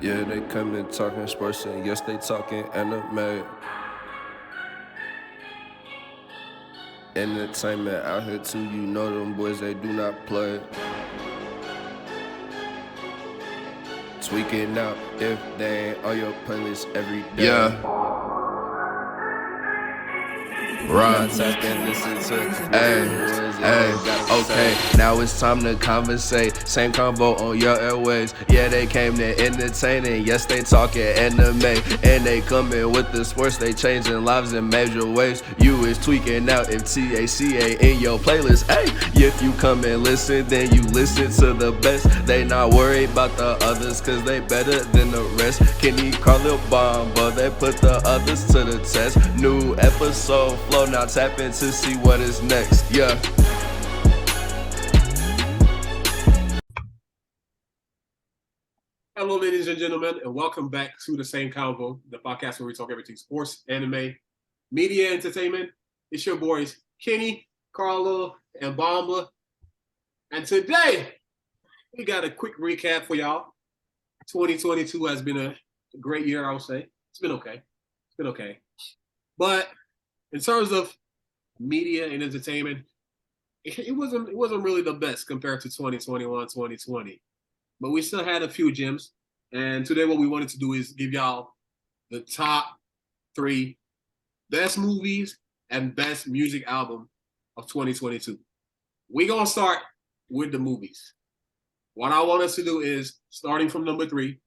Yeah, they come in talking sports and yes, they talking anime. Entertainment out here too, you know them boys, they do not play. Tweaking out if they ain't on your playlist every day. Yeah. Right. Tap and listen to Hey, okay, now it's time to conversate. Same convo on your airways. Yeah, they came to entertain and yes, they talking anime. And they coming with the sports, they changing lives in major ways. You is tweaking out if TACA in your playlist. Hey, if you come and listen, then you listen to the best. They not worried about the others, cause they better than the rest. Kenny, Carlil, Bomb, but they put the others to the test. New episode flow, now tap in to see what is next. Yeah. Hello, ladies and gentlemen, and welcome back to the Same Convo, the podcast where we talk everything sports, anime, media, entertainment. It's your boys, Kenny, Carlo, and Bomba. And today, we got a quick recap for y'all. 2022 has been a great year, I would say. It's been okay. But in terms of media and entertainment, it wasn't really the best compared to 2021, 2020. But we still had a few gems. And today what we wanted to do is give y'all the top 3 best movies and best music album of 2022. We're going to start with the movies. What I want us to do is, starting from number 3,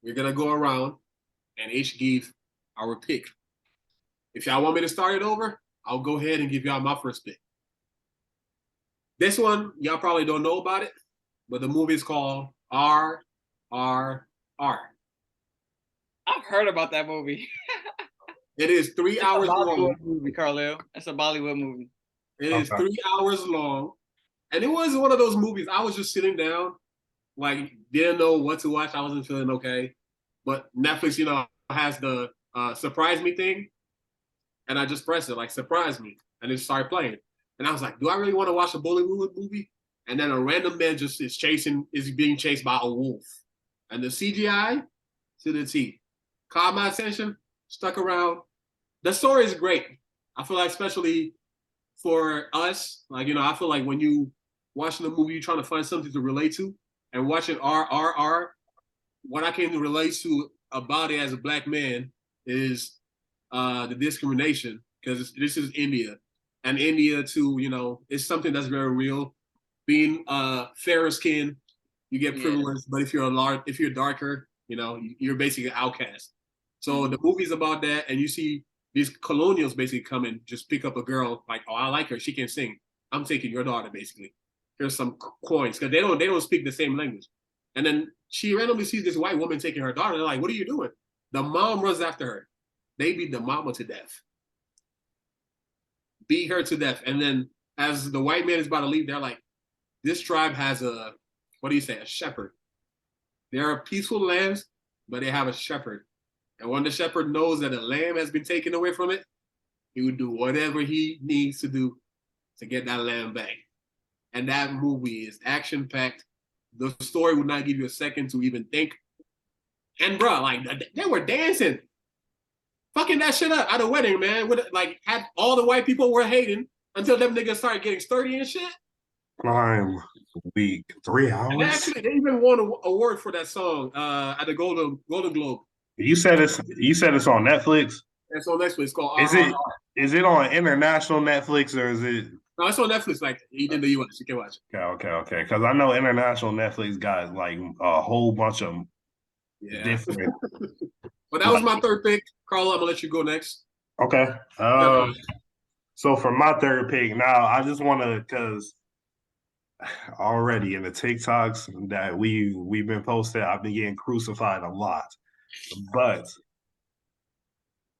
we're going to go around and each give our pick. If y'all want me to start it over, I'll go ahead and give y'all my first pick. This one, y'all probably don't know about it, but the movie is called R.R.R. I've heard about that movie. It is 3 hours long. Movie, Carlil. It's a Bollywood movie. It is 3 hours long. And it was one of those movies, I was just sitting down, like, didn't know what to watch. I wasn't feeling okay. But Netflix, has the surprise me thing. And I just pressed it, like, surprise me. And it started playing. And I was like, do I really want to watch a Bollywood movie? And then a random man just is being chased by a wolf. And the CGI to the T. Caught my attention, stuck around. The story is great. I feel like, especially for us, like, I feel like when you watching a movie, you're trying to find something to relate to. And watching RRR, what I came to relate to about it as a black man is the discrimination, because this is India. And India, too, is something that's very real. Being fairer skin, you get privilege, but if you're darker, you're basically an outcast. So the movie's about that, and you see these colonials basically come and just pick up a girl, like, oh, I like her, she can sing. I'm taking your daughter, basically. Here's some coins, because they don't speak the same language. And then she randomly sees this white woman taking her daughter. They're like, what are you doing? The mom runs after her. They beat the mama to death. Beat her to death. And then as the white man is about to leave, they're like, this tribe has a shepherd. They are peaceful lambs, but they have a shepherd. And when the shepherd knows that a lamb has been taken away from it, he would do whatever he needs to do to get that lamb back. And that movie is action-packed. The story would not give you a second to even think. And bro, like, they were dancing. Fucking that shit up at a wedding, man. Like, had all the white people were hating until them niggas started getting sturdy and shit. Prime week, 3 hours. And actually, they even won an award for that song at the Golden Globe. You said it's on Netflix. It's on Netflix. It's called. Is it on international Netflix or is it? No, it's on Netflix. Like, in the US, you can watch it. Okay. Because I know international Netflix got like a whole bunch of different. But that was my third pick. Carlo, I'm gonna let you go next. Okay. So for my third pick, now I just want to, because already in the TikToks that we've been posting, I've been getting crucified a lot. But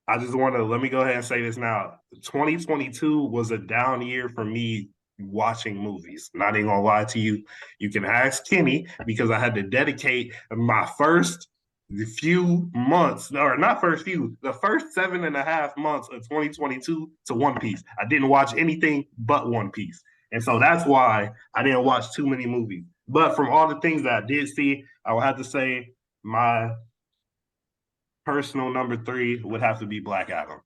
I just want to, let me go ahead and say this now. 2022 was a down year for me watching movies. Not even gonna lie to you. You can ask Kenny, because I had to dedicate my first few months, or not first few, the first 7.5 months of 2022 to One Piece. I didn't watch anything but One Piece. And so that's why I didn't watch too many movies. But from all the things that I did see, I would have to say my personal number 3 would have to be Black Adam.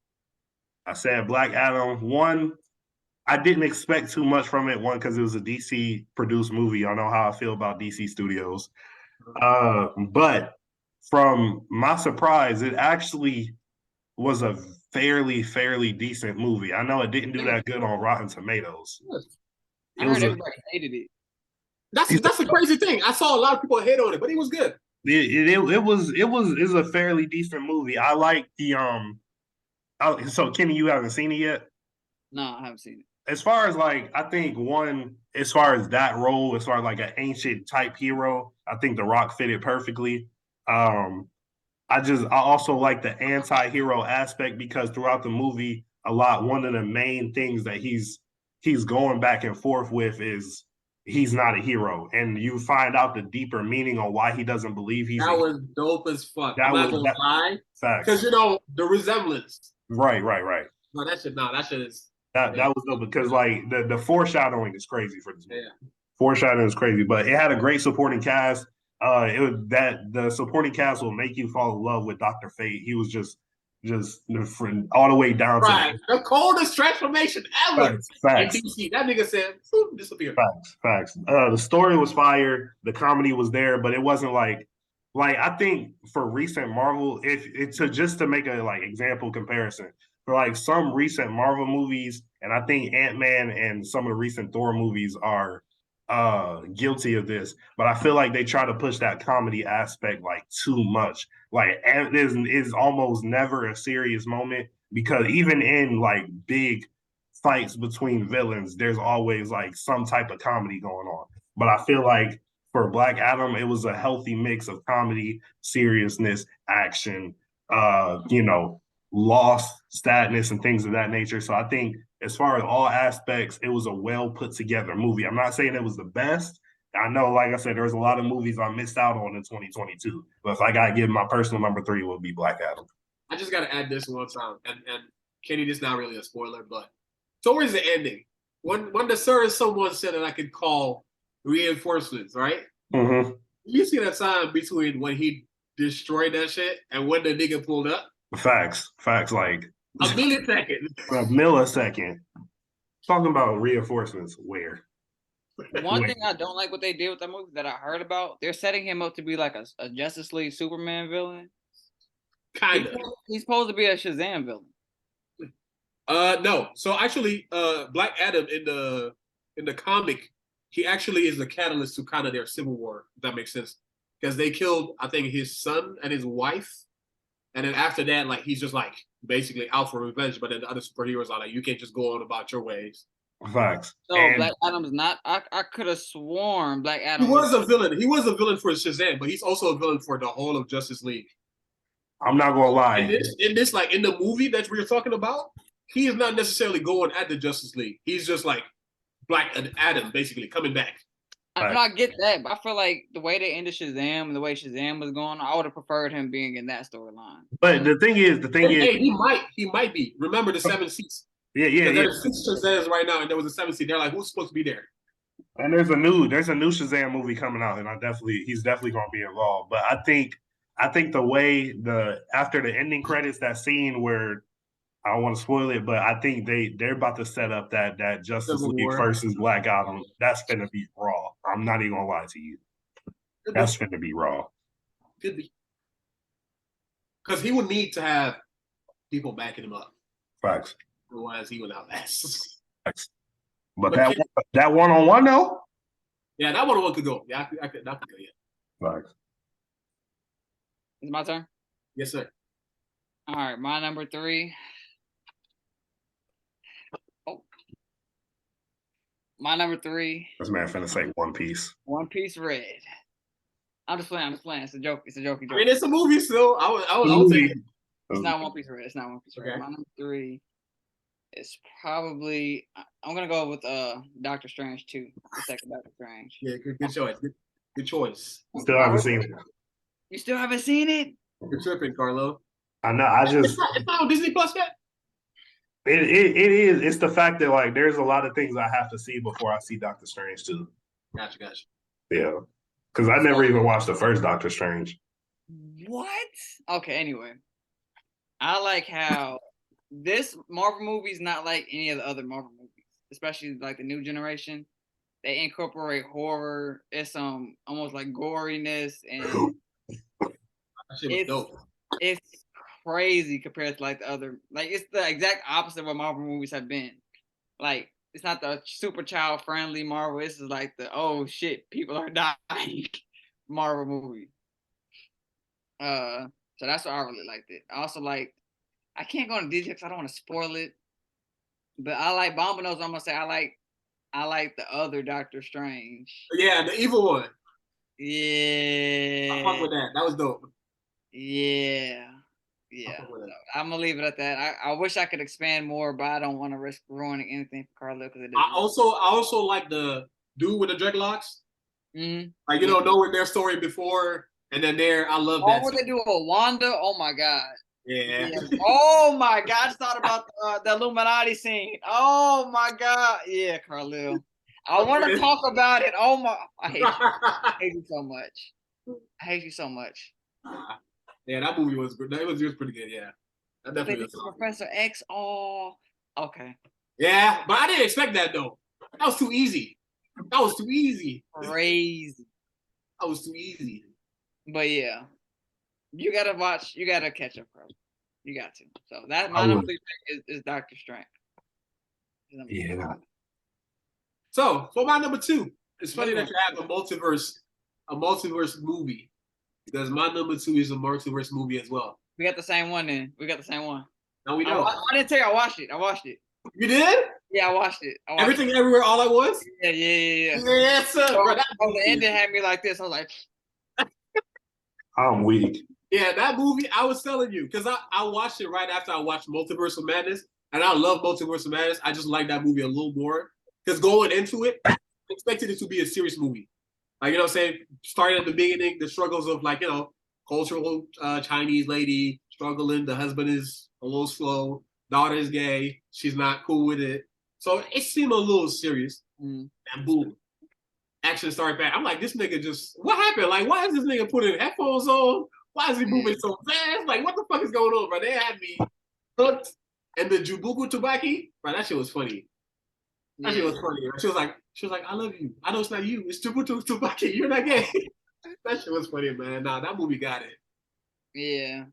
I said Black Adam. One, I didn't expect too much from it. One, because it was a DC produced movie. Y'all know how I feel about DC Studios. But from my surprise, it actually was a fairly decent movie. I know it didn't do that good on Rotten Tomatoes. I heard everybody hated it. That's the crazy thing. I saw a lot of people hate on it, but it was good. It was a fairly decent movie. I like the so Kenny, you haven't seen it yet? No, I haven't seen it. As far as like, I think one, as far as that role, as far as like an ancient type hero, I think The Rock fit it perfectly. I also like the anti-hero aspect because throughout the movie, one of the main things that he's going back and forth with is he's not a hero, and you find out the deeper meaning on why he doesn't believe he's. That was dope as fuck. I'm not gonna lie, because the resemblance. Right. No, that shit is. That was dope because like the foreshadowing is crazy for this movie. Yeah. Foreshadowing is crazy, but it had a great supporting cast. The supporting cast will make you fall in love with Dr. Fate. He was just all the way down to the coldest transformation ever. Facts. That nigga said, disappear. Facts. The story was fire. The comedy was there, but it wasn't like I think for recent Marvel, just to make a like example comparison for like some recent Marvel movies, and I think Ant-Man and some of the recent Thor movies are guilty of this, but I feel like they try to push that comedy aspect like too much. Like is almost never a serious moment because even in like big fights between villains, there's always like some type of comedy going on. But I feel like for Black Adam, it was a healthy mix of comedy, seriousness, action, loss, sadness, and things of that nature. So I think as far as all aspects, it was a well put together movie. I'm not saying it was the best. I know, like I said, there's a lot of movies I missed out on in 2022. But if I got to give my personal number 3, it would be Black Adam. I just got to add this one time. And Kenny, this is not really a spoiler, but towards the ending, when the someone said that I could call reinforcements, right? Mm-hmm. You see that sign between when he destroyed that shit and when the nigga pulled up? Facts, like a millisecond. A millisecond. Talking about reinforcements, where? One thing I don't like what they did with that movie that I heard about, they're setting him up to be like a Justice League Superman villain. Kind of. He's supposed to be a Shazam villain. No. So actually, Black Adam in the comic, he actually is the catalyst to kind of their civil war. If that makes sense, because they killed, I think, his son and his wife, and then after that, like he's just like basically out for revenge. But then the other superheroes are like, you can't just go on about your ways. Facts. So Black Adam's not. I could have sworn Black Adam. He was a villain. He was a villain for Shazam, but he's also a villain for the whole of Justice League. I'm not gonna lie. In this, like in the movie that we were talking about, he is not necessarily going at the Justice League. He's just like Black Adam, basically coming back. I get that, but I feel like the way they ended Shazam and the way Shazam was going, I would have preferred him being in that storyline. But the thing is, he might be. Remember the 7 seats. Yeah. There's 6 Shazams right now, and there was a 7 seat. They're like, who's supposed to be there? And there's a new Shazam movie coming out, and he's definitely gonna be involved. But I think the way after the ending credits, that scene where I don't want to spoil it, but I think they're about to set up that Justice League versus Black Adam. That's gonna be raw. I'm not even gonna lie to you. That's gonna be raw. Could be. Because he would need to have people backing him up. Facts. Otherwise, he would outlast. Facts. But that one-on-one though? Yeah, that one-on-one could go. Yeah, that could go, yeah. Facts. It's my turn? Yes, sir. All right, my number 3. My number 3. This man finna say One Piece. One Piece Red. I'm just playing. It's a joke. It's a jokey joke. I mean, it's a movie still. I would take it. It's not One Piece Red. It's not One Piece Red. Okay. My number 3 is probably. I'm gonna go with Doctor Strange 2. The second Doctor Strange. Yeah, good choice. Good choice. Still haven't seen it. You still haven't seen it? You're tripping, Carlo. I know. It's not on Disney Plus yet. It is. It's the fact that like there's a lot of things I have to see before I see Doctor Strange too. Gotcha. Yeah, because I never even watched the first Doctor Strange. What? Okay, anyway. I like how this Marvel movie is not like any of the other Marvel movies, especially like the new generation. They incorporate horror. It's almost like goriness, and That shit was it's dope. it's crazy compared to like the other. Like it's the exact opposite of what Marvel movies have been. Like it's not the super child friendly Marvel. This is like the oh shit, people are dying Marvel movie. So that's why I really liked it. I also like. I can't go into details because I don't want to spoil it. But I like Bomba knows. I'm gonna say I like the other Doctor Strange. Yeah, the evil one. I Yeah, fuck with that. That was dope. yeah, I yeah. fuck with So that. I'm gonna leave it at that. I wish I could expand more, but I don't want to risk ruining anything for Carlo because it I is. also like the dude with the dreadlocks. Mm-hmm. Like knowing their story before and then there. I love Oh, that. what they do with Wanda? Oh my god. Yeah. Yeah. Oh my god! I just thought about the Illuminati scene. Oh my god. Yeah, Carlil. I want to talk about it. Oh my! I hate you. I hate you so much. I hate you so much. Yeah, that movie was good. It was pretty good. Yeah, that They definitely did was. Professor X. Oh, okay. Yeah, but I didn't expect that though. That was too easy. That was too easy. Crazy. That was too easy. But yeah, you gotta watch. You gotta catch up, bro. You got to. So that my I number would. 3 pick is Doctor Strange. Yeah. So for my number 2, it's funny Number that you have a multiverse movie because my number 2 is a multiverse movie as well. We got the same one then. We got the same one. Now we I, know. I didn't tell you I watched it. I watched it. You did Yeah, I watched it. everything, everywhere, all at once. Yeah. Yes, sir. So, Bro, the ending had me like this. I was like, I'm weak. yeah, that movie. I was telling you because I watched it right after I watched Multiverse of Madness, and I love Multiverse of Madness. I just like that movie a little more because going into it, I expected it to be a serious movie. Like what I'm saying, starting at the beginning, the struggles of cultural Chinese lady struggling. The husband is a little slow. Daughter is gay. She's not cool with it. So it seemed a little serious. And boom, action started back. I'm like, this nigga what happened? Like, why is this nigga putting headphones on? Why is he moving so fast? Like, what the fuck is going on, bro? They had me hooked. And the Jubuku Tubaki, bro, that shit was funny. That shit was funny. She was like, I love you. I know it's not you. It's Jubuku Tubaki. You're not gay. That shit was funny, man. Nah, that movie got it. yeah.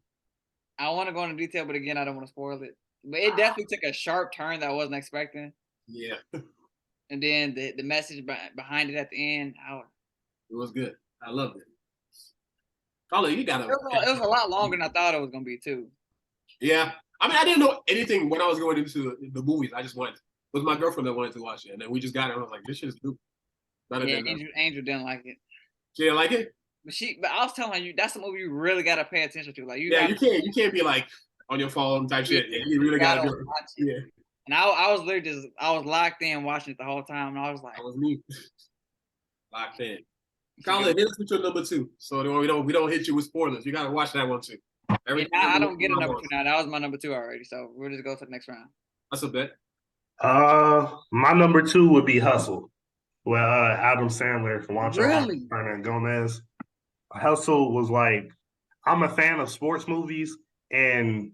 I want to go into detail, but again, I don't want to spoil it. But it definitely took a sharp turn that I wasn't expecting. Yeah. And then the message behind it at the end, It was good. I loved it. Carlo, you gotta. it was a lot longer than I thought it was gonna be too. Yeah. I mean, I didn't know anything when I was going into the movies. I just went. It was my girlfriend that wanted to watch it, and then we just got it. And I was like, "This shit is good." Yeah, Angel didn't like it, She didn't like it. but I was telling you that's a movie you really gotta pay attention to. Like you can't be like on your phone type shit. Yeah, you really gotta do it. watch it. Yeah, And I was literally I was locked in watching it the whole time, and I was like, that was me. Locked in. Colin, hit us with your number 2, so we don't hit you with spoilers. You gotta watch that one too. I don't get a number 2 now. That was my number 2 already, so we'll just go to the next round. That's a bet. My number 2 would be Hustle. Well, Adam Sandler from Really? Hernan Gomez. Hustle was like, I'm a fan of sports movies, and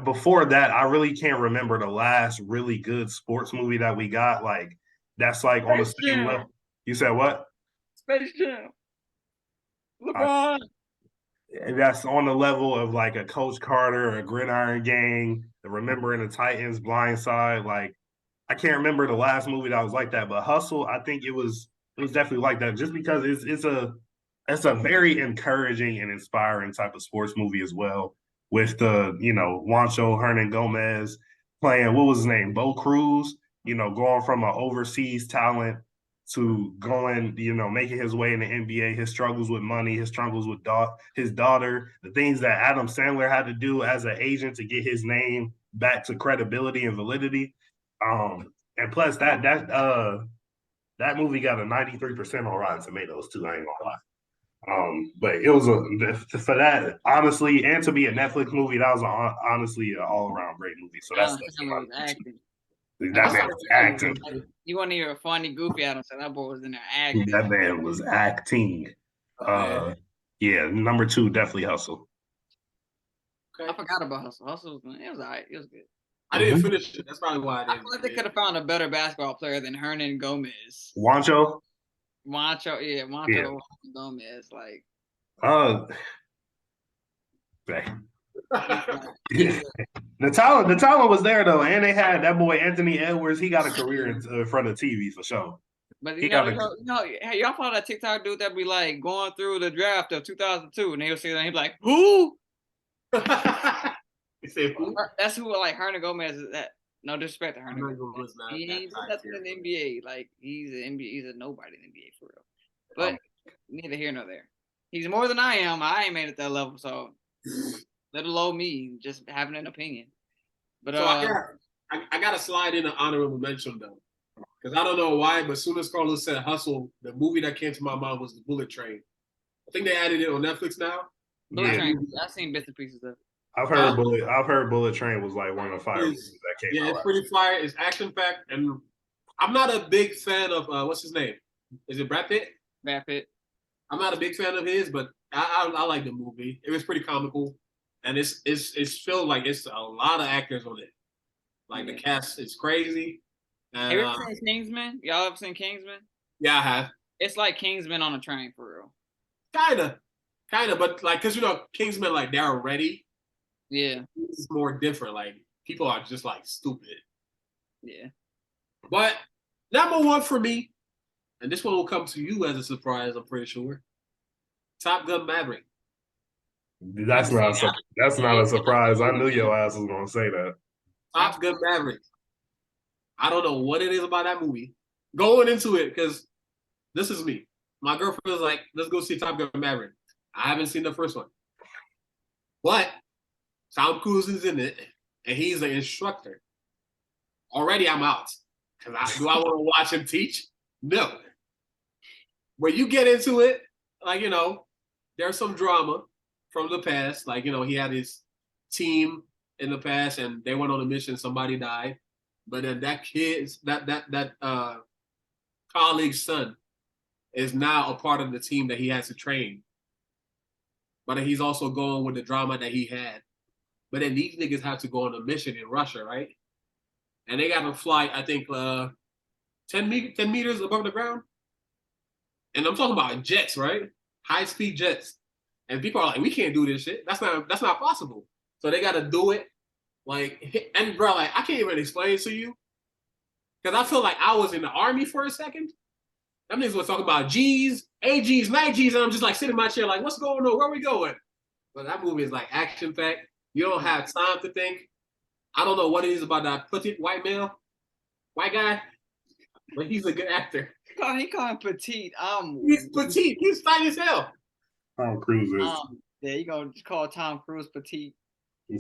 before that, I really can't remember the last really good sports movie that we got. Like, that's like on the same level. You said what? Space Jam. LeBron. That's on the level of like a Coach Carter, a Gridiron Gang, the Remembering the Titans, Blindside. Like, I can't remember the last movie that was like that, but Hustle, I think it was definitely like that, just because it's a very encouraging and inspiring type of sports movie as well. With the Juancho Hernan Gomez playing, what was his name, Bo Cruz, going from an overseas talent to going, making his way in the NBA, his struggles with money, his struggles with his daughter, the things that Adam Sandler had to do as an agent to get his name back to credibility and validity. And plus that movie got a 93% on Rotten Tomatoes too. I ain't gonna lie. But it was for that, honestly, and to be a Netflix movie, that was honestly an all around great movie. So that's acting. That man was acting. You want to hear a funny, goofy Adam Sandler? That boy was in there acting. That man was acting. Yeah, number 2 definitely Hustle. Okay. I forgot about Hustle. Hustle was it was alright. It was good. I didn't finish it. That's probably why I I didn't. feel like they could have found a better basketball player than Hernan Gomez. Wancho. Wancho Yeah. Gomez. Like Uh, he's like, the talent was there though, and they had that boy Anthony Edwards. He got a career in front of TV for sure. but He got a hey, y'all follow that TikTok dude that be like going through the draft of 2002, and he'll say that he'll be like, who? You say who? That's who like Hernan Gomez is. That no disrespect to Hernan Hernan Gomez. Gomez not He that ain't type nothing in the here, NBA. Like he's a nobody in the NBA for real. But neither here nor there. He's more than I am. I ain't made it that level, so let alone me just having an opinion. But So I got to slide in an honorable mention though, because I don't know why, but as soon as Carlos said Hustle, the movie that came to my mind was The Bullet Train. I think they added it on Netflix now. Bullet Yeah. Train, I've seen bits and pieces of it. I've heard Bullet Train was like one of the fire movies that came Yeah, out. it's pretty fire. It's action packed, and I'm not a big fan of what's his name? Is it Brad Pitt? Brad Pitt. I'm not a big fan of his, but I like the movie. It was pretty comical, and it's feel like it's a lot of actors on it. Like the cast is crazy. Have you And, ever seen Kingsman? Y'all ever seen Kingsman? yeah, I have. It's like Kingsman on a train for real. Kinda, but like, cause Kingsmen like they're ready. Yeah, This is more different. Like people are just like stupid. yeah. But number one for me, and this one will come to you as a surprise, I'm pretty sure. Top Gun Maverick. That's not a surprise. I knew your ass was gonna say that. Top Gun Maverick. I don't know what it is about that movie. Going into it, because this is me. My girlfriend was like, let's go see Top Gun Maverick. I haven't seen the first one. But Tom Cruise is in it, and he's an instructor. Already I'm out. Do I want to watch him teach? No. When you get into it, like, there's some drama from the past. Like, he had his team in the past, and they went on a mission, somebody died. But then that colleague's son is now a part of the team that he has to train. But then he's also going with the drama that he had. But then these niggas have to go on a mission in Russia, right? And they got to fly, I think, 10 meters above the ground. And I'm talking about jets, right? High-speed jets. And people are like, we can't do this shit. That's not possible. So they got to do it. Like, and bro, like, I can't even explain it to you. Because I feel like I was in the army for a second. Them niggas were talking about G's, AGs, night G's, and I'm just like sitting in my chair like, what's going on? Where are we going? But that movie is like action-packed. You don't have time to think. I don't know what it is about that petite white guy, but he's a good actor. He call him petite. He's petite. He's fine as hell. Tom Cruise is. Yeah, you gonna call Tom Cruise petite?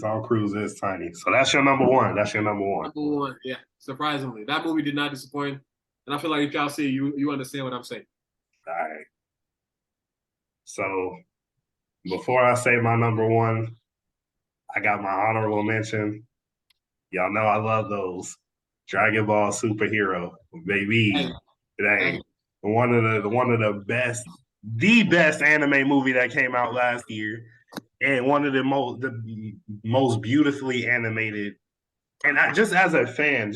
Tom Cruise is tiny. So that's your number one. Number one, yeah. Surprisingly, that movie did not disappoint, and I feel like if y'all see, you understand what I'm saying. All right. So before I say my number one, I got my honorable mention. Y'all know I love those Dragon Ball superhero, baby. Dang. One of the best anime movie that came out last year, and one of the most beautifully animated. And just as a fan,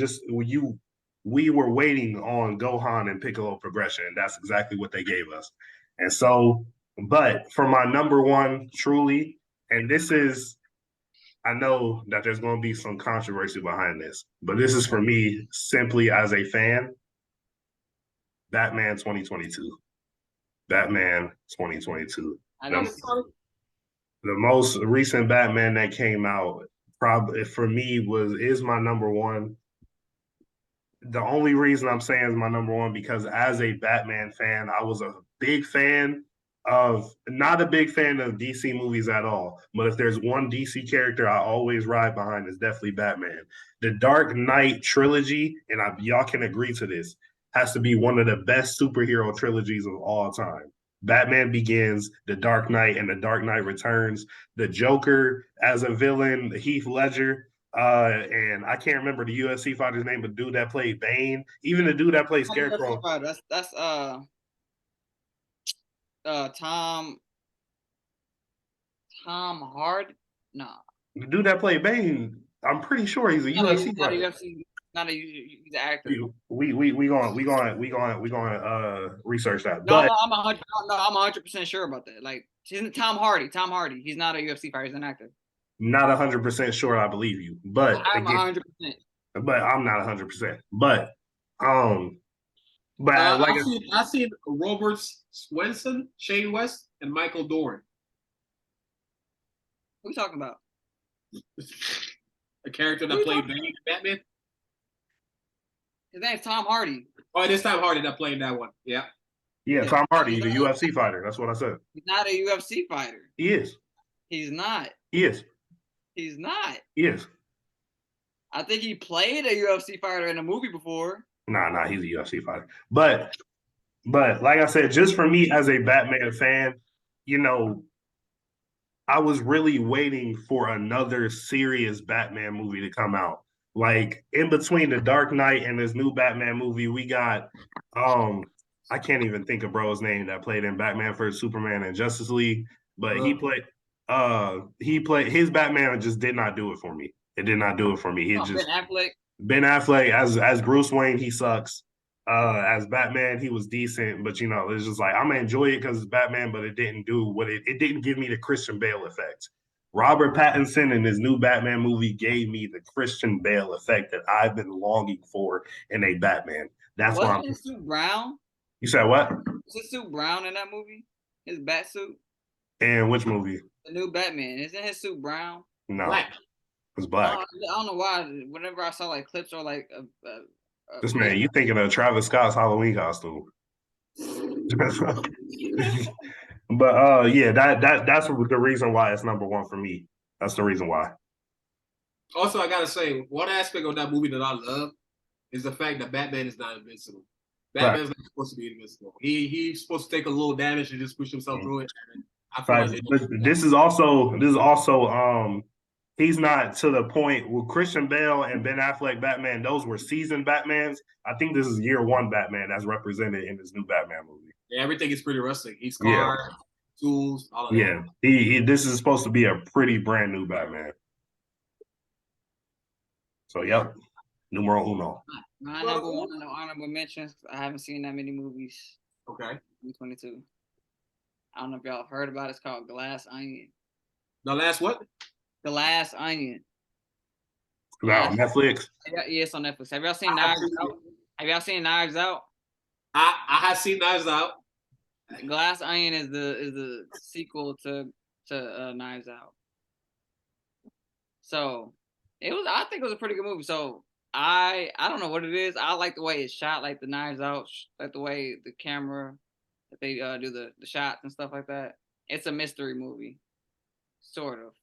we were waiting on Gohan and Piccolo progression, and that's exactly what they gave us. And so, but for my number one, truly, and this is, I know that there's going to be some controversy behind this, but this is for me simply as a fan. Batman 2022. Batman 2022. The most recent Batman that came out, probably for me, is my number one. The only reason I'm saying is my number one because as a Batman fan, I was a big fan not a big fan of DC movies at all. But if there's one DC character I always ride behind, is definitely Batman. The Dark Knight trilogy, and y'all can agree to this, has to be one of the best superhero trilogies of all time. Batman Begins, The Dark Knight, and The Dark Knight Returns. The Joker as a villain, Heath Ledger, and I can't remember the UFC fighter's name, but the dude that played Bane, even the dude that played Scarecrow. That's Tom. Tom Hardy? No. The dude that played Bane, I'm pretty sure he's a UFC Not a fighter. UFC. Not a he's an actor. We going research that. No, But I'm 100% sure about that. Like Tom Hardy. Tom Hardy. He's not a UFC fighter. He's an actor. not 100% sure I believe you. But I'm again, 100%. but I'm not 100%. But I've seen Robert Swenson, Shane West, and Michael Dorn. What are we talking about? A character that played Batman. His name's Tom Hardy. Oh, this time Hardy that played that one. Yeah. yeah, Tom Hardy, the UFC fighter. That's what I said. He's not a UFC fighter. He is. He's not. He is. He's not. He is. I think he played a UFC fighter in a movie before. Nah, he's a UFC fighter. But like I said, just for me as a Batman fan, you know, I was really waiting for another serious Batman movie to come out. Like in between the Dark Knight and this new Batman movie, we got I can't even think of bro's name that played in Batman vs Superman and Justice League, but he played his Batman just did not do it for me. It did not do it for me. He just Ben Affleck as Bruce Wayne, he sucks. As Batman, he was decent, but you know, it's just like I'm gonna enjoy it because it's Batman, but it didn't do what it didn't give me the Christian Bale effect. Robert Pattinson in his new Batman movie gave me the Christian Bale effect that I've been longing for in a Batman. That's why Wasn't his suit brown? You said what? Was his suit brown in that movie? His bat suit? And which movie? The new Batman. Isn't his suit brown? No. Black. It's black. I don't know why. Whenever I saw like clips or like This man, you thinking of Travis Scott's Halloween costume. But yeah, that's the reason why it's number one for me. That's the reason why. Also, I gotta say, one aspect of that movie that I love is the fact that Batman is not invincible. Batman's not supposed to be invincible. He's supposed to take a little damage and just push himself through it. I feel like this is also he's not to the point with Christian Bale and Ben Affleck Batman. Those were seasoned Batmans. I think this is year one Batman as represented in this new Batman movie. Yeah, everything is pretty rustic. He's scarred, tools, all of that. Yeah, he this is supposed to be a pretty brand new Batman. So yep, numero uno. My number one honorable mentions. I haven't seen that many movies. Okay. 2022. I don't know if y'all have heard about it. It's called Glass Onion. The last what? Glass Onion. Now Netflix. Yeah, it's on Netflix. Have y'all seen Knives Out? Have y'all seen Knives Out? I have seen Knives Out. Glass Onion is the sequel to Knives Out. So I think it was a pretty good movie. So I don't know what it is. I like the way it's shot, like the Knives Out, like the way the camera, that they do the shots and stuff like that. It's a mystery movie, sort of.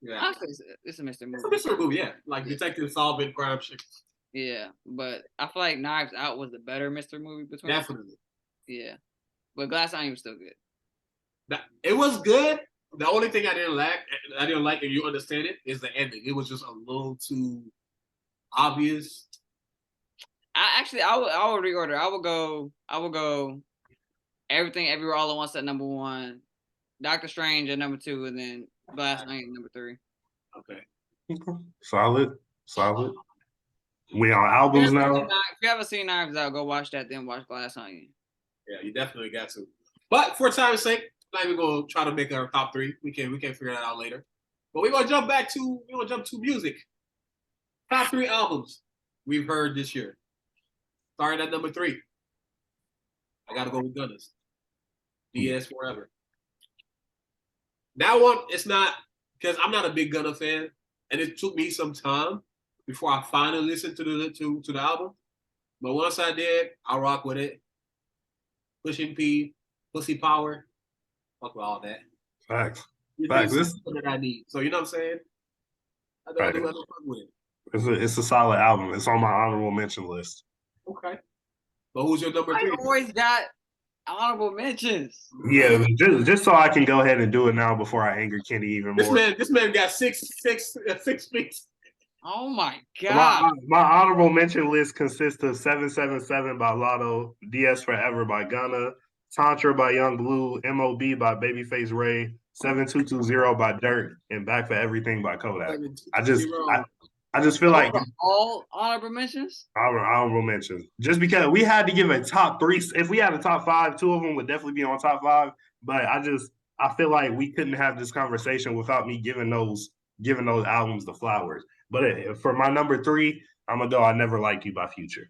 Yeah, Honestly, it's a mystery movie. it's a mystery movie. Yeah, like detective solving crime shit. Yeah, but I feel like Knives Out was the better mystery movie between. Definitely. Yeah, but Glass Onion was still good. It was good. The only thing I didn't like, and you understand it, is the ending. It was just a little too obvious. I would reorder. I would go Everything Everywhere All at Once at number 1, Doctor Strange at number 2, and then Glass Onion number 3. Okay. Solid. We on albums now. If you haven't seen Knives Out, go watch that. Then watch Glass Onion. Yeah, you definitely got to. But for time's sake, not even gonna try to make our top 3. We can figure that out later. But we're gonna jump to music. Top 3 albums we've heard this year. Starting at number 3. I gotta go with Gunners. DS Forever. That one, it's not because I'm not a big Gunna fan, and it took me some time before I finally listened to the album. But once I did, I rock with it. Pushing P, Pussy Power, fuck with all that. Facts. This is what I need. So you know what I'm saying? I do fuck with it. It's a solid album. It's on my honorable mention list. Okay. But who's your number 3? I always got honorable mentions. Yeah, just so I can go ahead and do it now before I anger Kenny even more. This man got six feet. Oh my god! My honorable mention list consists of 777 by Lotto, DS Forever by Gunna, Tantra by Young Blue, MOB by Babyface Ray, 7220 by Dirk, and Back for Everything by Kodak. I just 720. I just feel like all honorable mentions. honorable mentions. Just because we had to give a top three. If we had a top five, two of them would definitely be on top five. But I feel like we couldn't have this conversation without me giving those albums the flowers. But for my number three, I'm gonna go I Never Liked You by Future.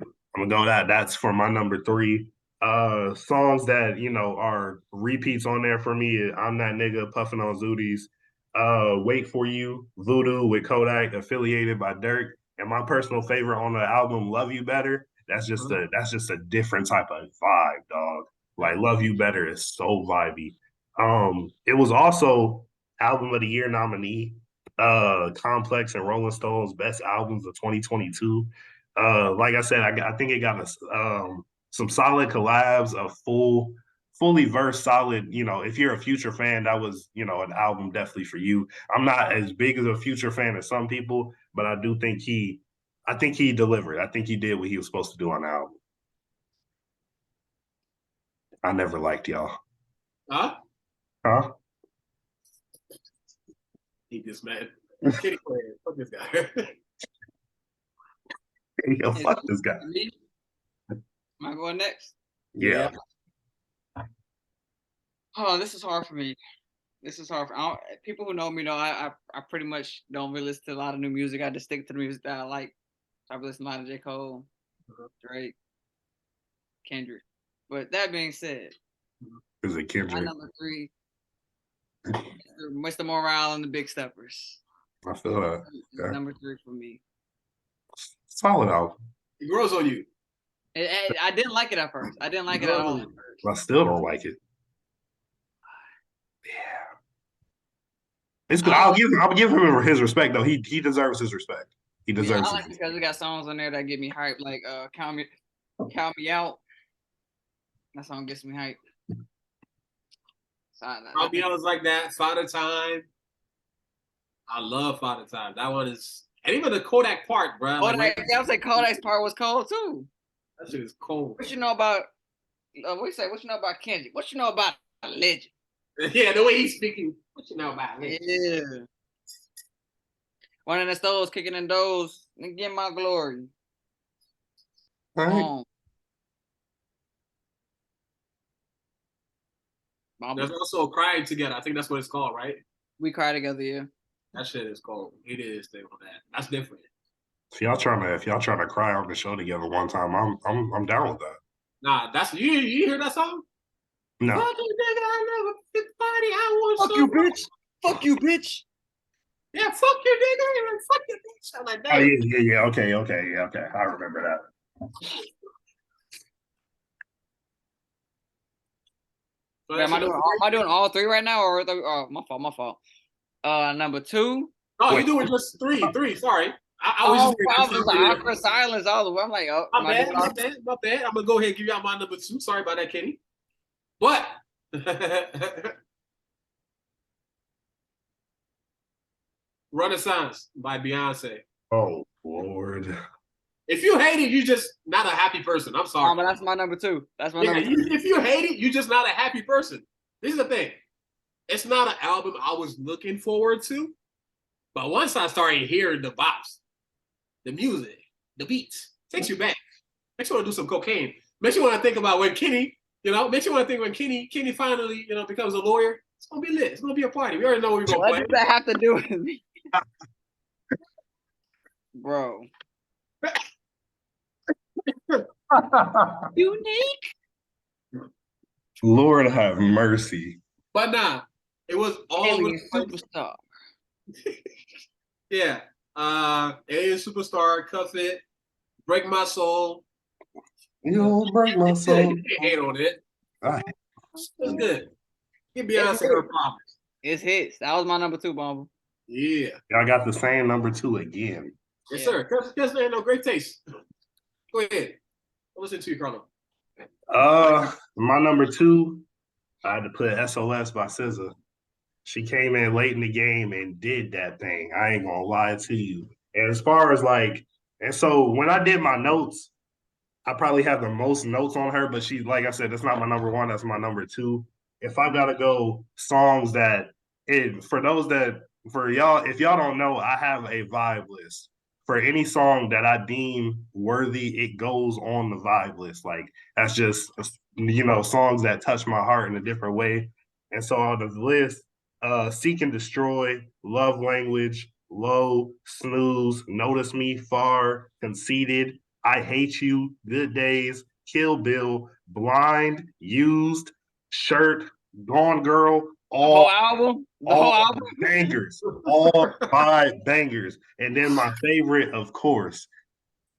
I'm gonna go that's for my number three. Songs that are repeats on there for me. I'm That Nigga, Puffin' on Zooties. Wait for You, Voodoo with Kodak, Affiliated by Dirk, and my personal favorite on the album, Love You Better. That's just a different type of vibe, dog. Like Love You Better is so vibey. It was also Album of the Year nominee. Complex and Rolling Stone's Best Albums of 2022. Like I said, I think it got some solid collabs, fully versed, solid. If you're a Future fan, that was an album definitely for you. I'm not as big as a Future fan as some people, but I do think he delivered. I think he did what he was supposed to do on the album. I Never Liked Y'all. Huh? Huh? He just mad. Kitty player. Fuck this guy. Yo, fuck this guy. Am I going next? Yeah. Oh, this is hard for me. This is hard for people who know me know I pretty much don't really listen to a lot of new music. I just stick to the music that I like. So I've listened to a lot of J. Cole, Drake, Kendrick. But that being said, Is it Kendrick? my number three, Mr. Morale and the Big Steppers. I feel that. Yeah. Number three for me. Solid album. It grows on you. I didn't like it at first. I didn't like it at all at first. I still don't like it. Yeah. It's good. I'll give him his respect though. He deserves his respect. He deserves I like it because we got songs on there that get me hyped, like Count Me Out. That song gets me hyped. I'll be honest like that. Father Time. I love Father Time. That one is, and even the Kodak part, bro. I would say Kodak's part was cold too. That shit is cold. What you know about? What you know about Kendrick? What you know about Legend? Yeah, the way he's speaking. What you know about Legend? Yeah. One of the stoves kicking in doors and get my glory. Right. There's also Crying Together. I think that's what it's called, right? We cry together, yeah. That shit is cold. He did his thing on that. That's different. If y'all trying to cry on the show together one time, I'm down with that. Nah, that's you hear that song? No. Fuck you, nigga, I never fit body. I want Fuck you, bitch. Fuck you, bitch. Yeah, fuck you, nigga. Fuck you, bitch. I'm like that. Oh yeah. Okay. I remember that. So Am I doing all three right now, or my fault. Number two. No, you're doing just three. Sorry, I was just like awkward silence all the way. I'm like, oh, my bad. I'm gonna go ahead and give you out my number two. Sorry about that, Kenny. But Renaissance by Beyonce. Oh Lord. If you hate it, you're just not a happy person. I'm sorry. But that's my number two. That's my number two. If you hate it, you're just not a happy person. This is the thing. It's not an album I was looking forward to. But once I started hearing the bops, the music, the beats, takes you back. Makes you want to do some cocaine. Makes you want to think about when Kenny, makes you want to think when Kenny finally, becomes a lawyer. It's going to be lit. It's going to be a party. We already know what we're going to play. What does that have to do with me? Bro. Unique. Lord have mercy. But nah, it was all Alien Superstar. Yeah. Alien Superstar, Cuff It, Break My Soul. You don't break my soul. You can't hate on it. It's good. Give Beyonce her promise. It's hits. That was my number two, Bomber. Yeah. Y'all got the same number two again. Yes, sir. Because man, no great taste. Go ahead. I'll listen to you, Carlo. My number two, I had to put SOS by SZA. She came in late in the game and did that thing. I ain't gonna lie to you. And as far as so when I did my notes, I probably have the most notes on her, but like I said, that's not my number one, that's my number two. if I gotta go songs that for those that for y'all, if y'all don't know, I have a vibe list. For any song that I deem worthy, it goes on the vibe list. Like that's just songs that touch my heart in a different way. And so on the list, Seek and Destroy, Love Language, Low, Snooze, Notice Me, Far, Conceited, I Hate You, Good Days, Kill Bill, Blind, Used, Shirt, Gone Girl, whole album. The whole album. Bangers, all 5 bangers. And then my favorite, of course,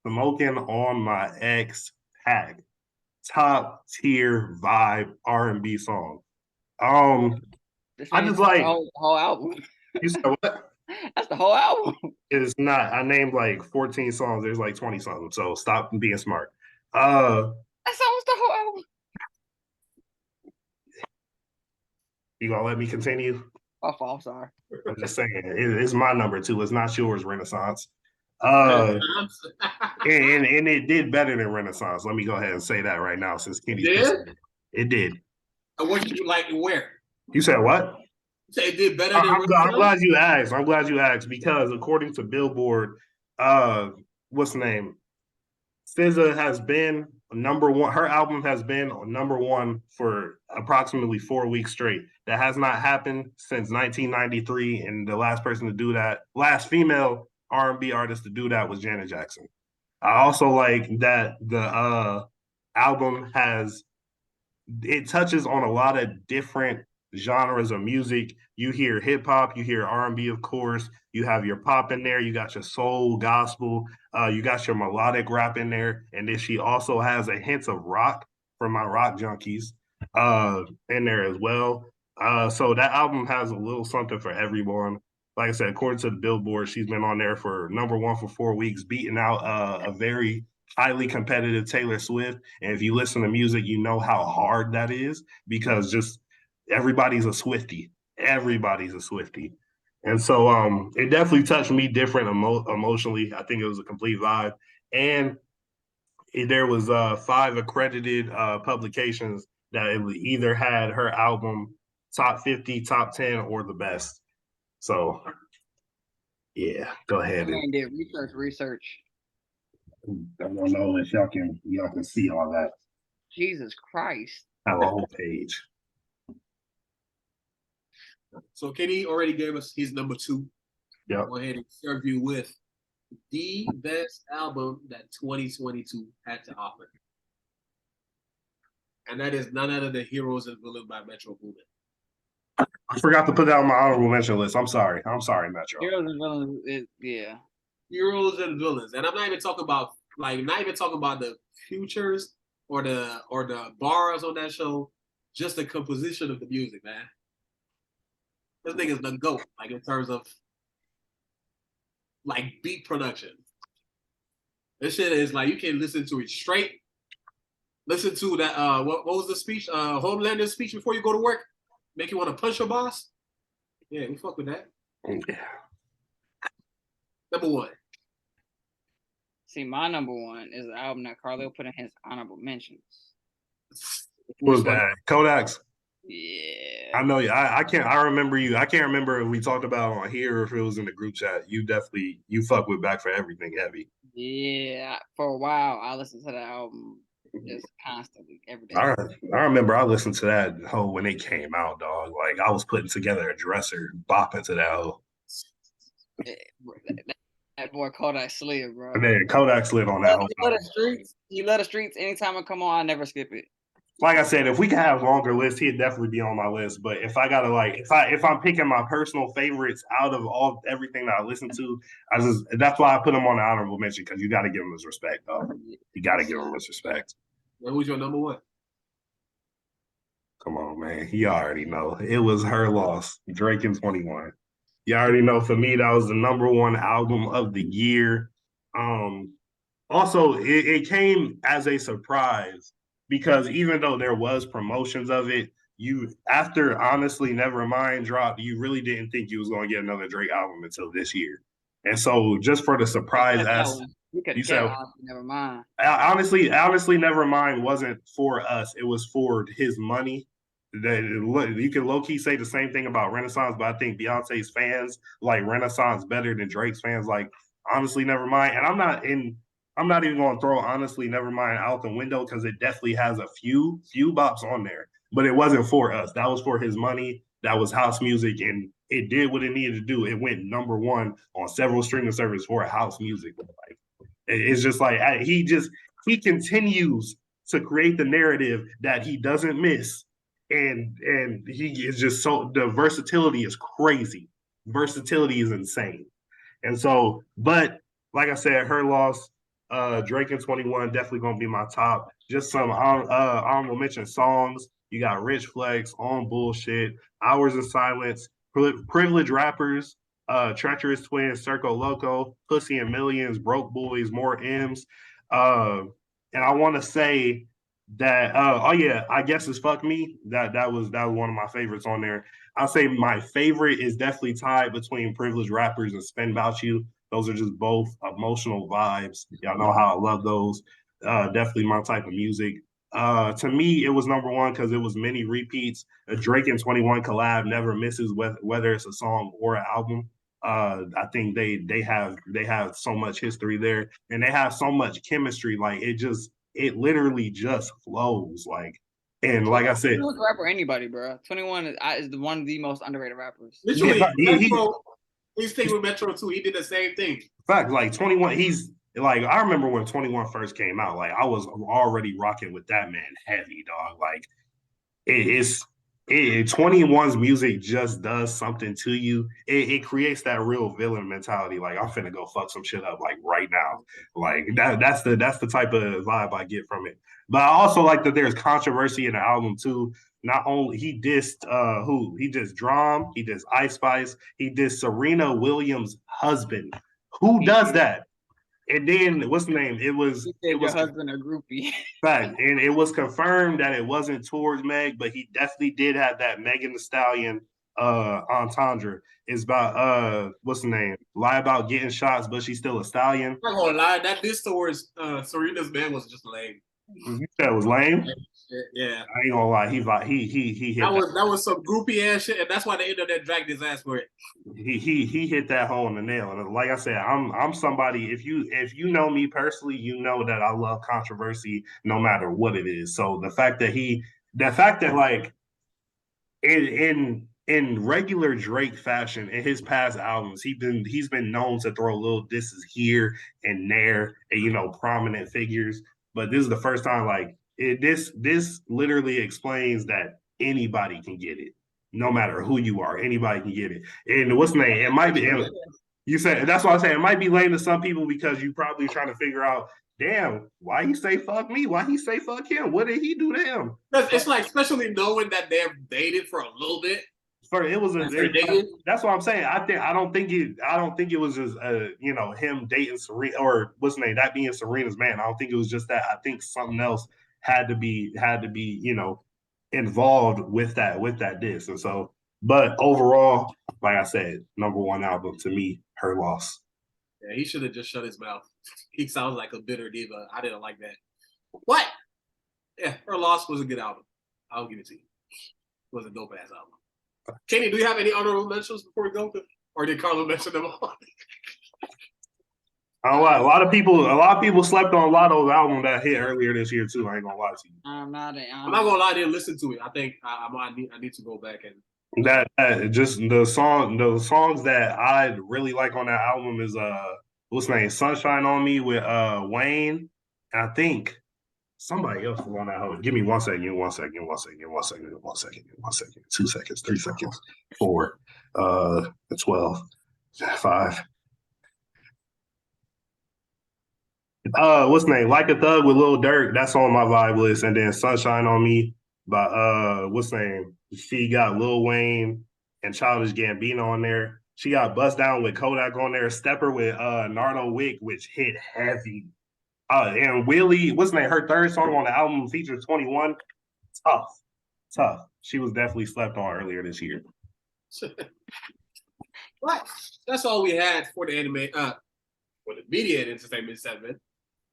Smoking on My Ex Pack. Top tier vibe R&B song. I just like the whole album. You said what? That's the whole album. It's not. I named like 14 songs. There's like 20 songs. So stop being smart. That song was the whole album. You gonna let me continue? Oh, I'm sorry. I'm just saying, it's my number 2. It's not yours, Renaissance. And it did better than Renaissance. Let me go ahead and say that right now, since Kenny did. It did. What did you like and where? You said what? You said it did better than Renaissance? I'm glad you asked. I'm glad you asked because according to Billboard, what's the name? SZA has been number 1. Her album has been number 1 for approximately 4 weeks straight. That has not happened since 1993, and the last person to do that, last female R&B artist to do that, was Janet Jackson. I also like that the album it touches on a lot of different genres of music. You hear hip hop, you hear R&B, of course. You have your pop in there. You got your soul, gospel. You got your melodic rap in there, and then she also has a hint of rock from my rock junkies in there as well. So that album has a little something for everyone. Like I said, according to the Billboard, she's been on there for number 1 for 4 weeks, beating out a very highly competitive Taylor Swift. And if you listen to music, you know how hard that is because just everybody's a Swiftie. Everybody's a Swiftie. And so it definitely touched me different emotionally. I think it was a complete vibe. And there was 5 accredited publications that either had her album top 50, top 10, or the best. So, yeah, go ahead. And did research. I don't know if y'all can see all that. Jesus Christ. I have a whole page. So Kenny already gave us his number 2. Yep. Go ahead and serve you with the best album that 2022 had to offer. And that is none other than Heroes and Villains by Metro Boomin. I forgot to put that on my honorable mention list. I'm sorry, Metro. Heroes and Villains yeah. Heroes and Villains. And I'm not even talking about the futures or the bars on that show, just the composition of the music, man. This nigga's the GOAT, like in terms of like beat production. This shit is like you can listen to it straight. Listen to that what was the speech? Homelander's speech before you go to work? Make you want to punch your boss? Yeah, we fuck with that. Yeah. Number 1. See, my number 1 is the album that Carlo put in his honorable mentions. What was that? Kodak's? Yeah. I know you. I can't. I remember you. I can't remember if we talked about it on here or if it was in the group chat. You fuck with Back for Everything heavy. Yeah. For a while, I listened to the album just constantly every day. I remember I listened to that when it came out, dog. Like I was putting together a dresser, bopping to that hoe. That boy Kodak slid, bro. And then Kodak slid on that whole. You let the streets anytime I come on, I never skip it. Like I said, if we could have longer lists, he'd definitely be on my list. But if I gotta if I'm picking my personal favorites out of everything that I listen to, that's why I put him on the honorable mention because you got to give him his respect, dog. You got to give him his respect. Well, who's your number 1? Come on, man. You already know it was Her Loss, Drake and 21. You already know for me that was the number 1 album of the year. Also, it came as a surprise. Because even though there was promotions of it, after Honestly Nevermind dropped, you really didn't think you was going to get another Drake album until this year. And so just for the surprise you said Nevermind. Honestly Nevermind wasn't for us. It was for his money. You can low key say the same thing about Renaissance, but I think Beyonce's fans like Renaissance better than Drake's fans like Honestly Nevermind. And I'm not even going to throw Honestly Nevermind out the window because it definitely has a few bops on there, but it wasn't for us. That was for his money. That was house music, and it did what it needed to do. It went #1 on several streaming services for house music. Like it's just like he continues to create the narrative that he doesn't miss, and he is just so the versatility is crazy. Versatility is insane, and so, but like I said, her loss. Drake and 21 definitely gonna be my top. Just some honorable mention songs. You got Rich Flex, On Bullshit, Hours of Silence, Privileged Rappers, Treacherous Twins, Circo Loco, Pussy and Millions, Broke Boys, More M's. And I want to say that I guess it's Fuck Me. That was one of my favorites on there. I'll say my favorite is definitely tied between Privileged Rappers and Spin About You. Those are just both emotional vibes. Y'all know how I love those. Definitely my type of music. To me, it was #1 because it was many repeats. A Drake and 21 collab never misses, whether it's a song or an album. I think they have so much history there, and they have so much chemistry. Like it literally just flows. Like, and like I said, rapper anybody, bro. 21 is one of the most underrated rappers. Literally, yeah, he's taking with Metro too. He did the same thing. Fact, like 21, he's like I remember when 21 first came out. Like I was already rocking with that man heavy, dog. Like it's 21's music just does something to you. It creates that real villain mentality. Like I'm finna go fuck some shit up like right now. Like that's the type of vibe I get from it. But I also like that there's controversy in the album too. Not only he dissed he dissed Drum, he dissed Ice Spice, he dissed Serena Williams' husband. Who does that? And then what's the name? It was your husband a groupie. Fact, and it was confirmed that it wasn't towards Meg, but he definitely did have that Megan Thee Stallion entendre. It's about what's the name? Lie about getting shots, but she's still a stallion. I'm not gonna lie, that diss towards Serena's man was just lame. You said it was lame. Yeah, I ain't gonna lie. He hit that was some groupie ass shit, and that's why the internet dragged his ass for it. He hit that hole in the nail. And like I said, I'm somebody. If you know me personally, you know that I love controversy no matter what it is. So the fact that like in regular Drake fashion in his past albums, he's been known to throw little disses here and there, and prominent figures. But this is the first time like this literally explains that anybody can get it. No matter who you are, anybody can get it. And what's the name? It might be. You said that's what I'm saying. It might be lame to some people because you probably trying to figure out, damn, why he say fuck me? Why he say fuck him? What did he do to him? It's like, especially knowing that they've dated for a little bit. That's what I'm saying. I don't think it was just him dating Serena or what's the name, that being Serena's man. I don't think it was just that. I think something else had to be involved with that diss. And so, but overall, like I said, #1 album to me, Her Loss. Yeah, he should have just shut his mouth. He sounds like a bitter diva. I didn't like that. What? Yeah, Her Loss was a good album. I'll give it to you. It was a dope ass album. Kenny, do you have any honorable mentions before we go? Or did Carlo mention them all? I don't lie. A lot of people slept on a lot of those albums that hit earlier this year too. I ain't gonna lie to you. I'm not gonna lie. I didn't listen to it. I think I need to go back and that just the songs that I really like on that album is what's the name? Sunshine on Me with Wayne. And I think somebody else was on that album. Give me 1 second. 2 seconds. 3 seconds. 4. 12. 5. What's the name? Like a Thug with Lil Durk. That's on my vibe list. And then Sunshine on Me by what's the name? She got Lil Wayne and Childish Gambino on there. She got Bust Down with Kodak on there. Stepper with Nardo Wick, which hit heavy. And Willie, what's the name? Her third song on the album features 21. Tough. She was definitely slept on earlier this year. Right. That's all we had for the for the media and entertainment segment.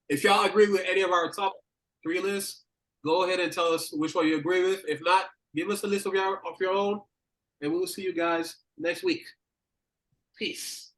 If y'all agree with any of our top 3 lists, go ahead and tell us which one you agree with. If not, Give us a list of your own, and we will see you guys next week. Peace.